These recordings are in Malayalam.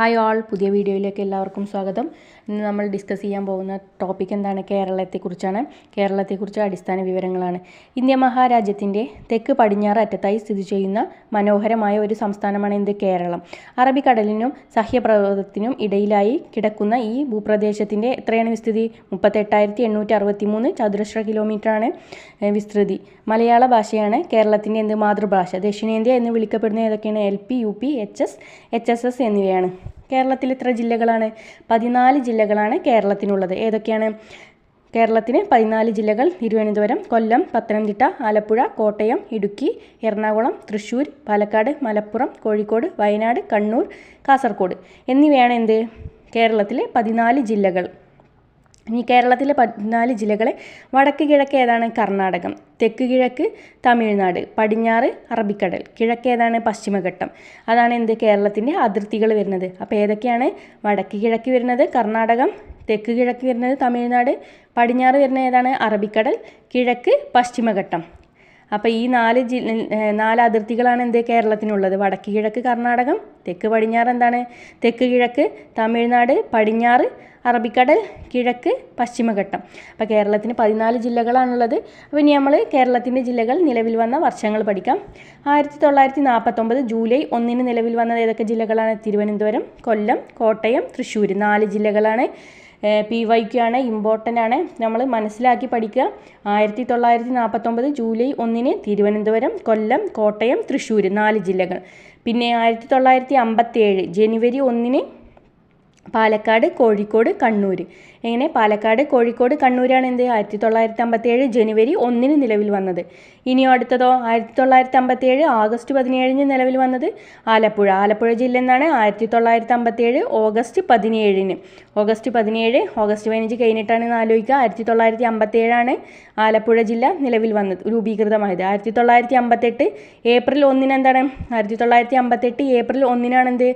ഹായ് ഓൾ, പുതിയ വീഡിയോയിലേക്ക് എല്ലാവർക്കും സ്വാഗതം. ഇന്ന് നമ്മൾ ഡിസ്കസ് ചെയ്യാൻ പോകുന്ന ടോപ്പിക് എന്താണ്? കേരളത്തെക്കുറിച്ചാണ്. കേരളത്തെക്കുറിച്ച് അടിസ്ഥാന വിവരങ്ങളാണ്. ഇന്ത്യ മഹാരാജ്യത്തിൻ്റെ തെക്ക് പടിഞ്ഞാറ് അറ്റത്തായി സ്ഥിതി ചെയ്യുന്ന മനോഹരമായ ഒരു സംസ്ഥാനമാണ് എന്ത്? കേരളം. അറബിക്കടലിനും സഹ്യപർവ്വതത്തിനും ഇടയിലായി കിടക്കുന്ന ഈ ഭൂപ്രദേശത്തിൻ്റെ എത്രയാണ് വിസ്തൃതി? 38,863 ചതുരശ്ര കിലോമീറ്ററാണ് വിസ്തൃതി. മലയാള ഭാഷയാണ് കേരളത്തിൻ്റെ എന്ത്? മാതൃഭാഷ. ദക്ഷിണേന്ത്യ എന്ന് വിളിക്കപ്പെടുന്ന ഏതൊക്കെയാണ്? LP, UP, HS, HSS എന്നിവയാണ്. കേരളത്തിൽ എത്ര ജില്ലകളാണ്? 14 ജില്ലകളാണ് കേരളത്തിനുള്ളത്. ഏതൊക്കെയാണ്? കേരളത്തിന് 14 ജില്ലകൾ: തിരുവനന്തപുരം, കൊല്ലം, പത്തനംതിട്ട, ആലപ്പുഴ, കോട്ടയം, ഇടുക്കി, എറണാകുളം, തൃശ്ശൂർ, പാലക്കാട്, മലപ്പുറം, കോഴിക്കോട്, വയനാട്, കണ്ണൂർ, കാസർഗോഡ് എന്നിവയാണ് എന്ത്? കേരളത്തിലെ 14 ജില്ലകൾ. ഇനി കേരളത്തിലെ 14 ജില്ലകളെ വടക്ക് കിഴക്ക് ഏതാണ്? കർണാടകം. തെക്ക് കിഴക്ക് തമിഴ്നാട്. പടിഞ്ഞാറ് അറബിക്കടൽ. കിഴക്ക് ഏതാണ്? പശ്ചിമഘട്ടം. അതാണ് എന്ത്? കേരളത്തിൻ്റെ അതിർത്തികൾ വരുന്നത്. അപ്പോൾ ഏതൊക്കെയാണ്? വടക്ക് കിഴക്ക് വരുന്നത് കർണാടകം, തെക്ക് കിഴക്ക് വരുന്നത് തമിഴ്നാട്, പടിഞ്ഞാറ് വരുന്നത് ഏതാണ്? അറബിക്കടൽ, കിഴക്ക് പശ്ചിമഘട്ടം. അപ്പോൾ ഈ 4 അതിർത്തികളാണ് എന്ത്? കേരളത്തിനുള്ളത്. വടക്ക് കിഴക്ക് കർണാടകം, തെക്ക് പടിഞ്ഞാറ് എന്താണ്? തെക്ക് കിഴക്ക് തമിഴ്നാട്, പടിഞ്ഞാറ് അറബിക്കടൽ, കിഴക്ക് പശ്ചിമഘട്ടം. അപ്പോൾ കേരളത്തിന് 14 ജില്ലകളാണുള്ളത്. അപ്പോൾ ഇനി നമ്മൾ കേരളത്തിൻ്റെ ജില്ലകൾ നിലവിൽ വന്ന വർഷങ്ങൾ പഠിക്കാം. 1949 ജൂലൈ 1 നിലവിൽ വന്നത് ഏതൊക്കെ ജില്ലകളാണ്? തിരുവനന്തപുരം, കൊല്ലം, കോട്ടയം, തൃശ്ശൂർ. 4 ജില്ലകളാണ്. PYQ ആണ്, ഇമ്പോർട്ടൻ്റ് ആണ്, നമ്മൾ മനസ്സിലാക്കി പഠിക്കുക. 1949 ജൂലൈ 1 തിരുവനന്തപുരം, കൊല്ലം, കോട്ടയം, തൃശ്ശൂർ 4 ജില്ലകൾ. പിന്നെ 1957 ജനുവരി 1 പാലക്കാട്, കോഴിക്കോട്, കണ്ണൂർ. എങ്ങനെ? പാലക്കാട്, കോഴിക്കോട്, കണ്ണൂരാണ് എന്ത്? 1957 ജനുവരി 1 നിലവിൽ വന്നത്. ഇനിയോ അടുത്തതോ? 1957 ആഗസ്റ്റ് 17 നിലവിൽ വന്നത് ആലപ്പുഴ. ആലപ്പുഴ ജില്ല എന്നാണ്? 1957 ഓഗസ്റ്റ് 17. ഓഗസ്റ്റ് 15 കഴിഞ്ഞിട്ടാണെന്ന് ആലോചിക്കുക. 1957 ആലപ്പുഴ ജില്ല നിലവിൽ വന്നത്, രൂപീകൃതമായത്. 1958 ഏപ്രിൽ 1 എന്താണ്? 1958 ഏപ്രിൽ 1 എന്ത്?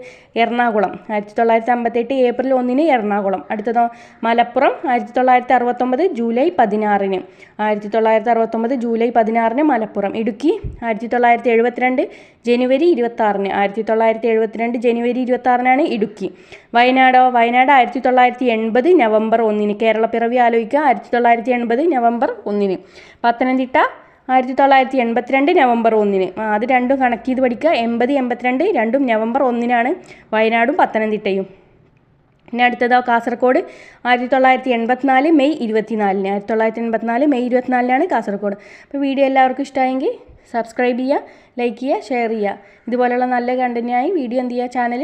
എറണാകുളം. 1958 ഏപ്രിൽ 1 എറണാകുളം. അടുത്തതോ? മലപ്പുറം 1969 ജൂലൈ 16. 1969 ജൂലൈ 16 മലപ്പുറം. ഇടുക്കി 1972 ജനുവരി 26. 1972 ജനുവരി 26 ഇടുക്കി. വയനാടോ? വയനാട് 1980 നവംബർ 1. കേരളപ്പിറവി ആലോചിക്കുക. 1980 നവംബർ 1. പത്തനംതിട്ട 1982 നവംബർ 1. അത് രണ്ടും കണക്ട് ചെയ്ത് പഠിക്കുക. 80, 82 രണ്ടും നവംബർ 1 വയനാടും പത്തനംതിട്ടയും. പിന്നെ അടുത്തതോ? കാസർഗോഡ് 1984 മെയ് 24. 1984 മെയ് 24 കാസർഗോഡ്. അപ്പോൾ വീഡിയോ എല്ലാവർക്കും ഇഷ്ടമായെങ്കിൽ സബ്സ്ക്രൈബ് ചെയ്യുക, ലൈക്ക് ചെയ്യുക, ഷെയർ ചെയ്യുക. ഇതുപോലുള്ള നല്ല കണ്ടന്റിനായി വീഡിയോ എന്ത് ചെയ്യുക? ചാനൽ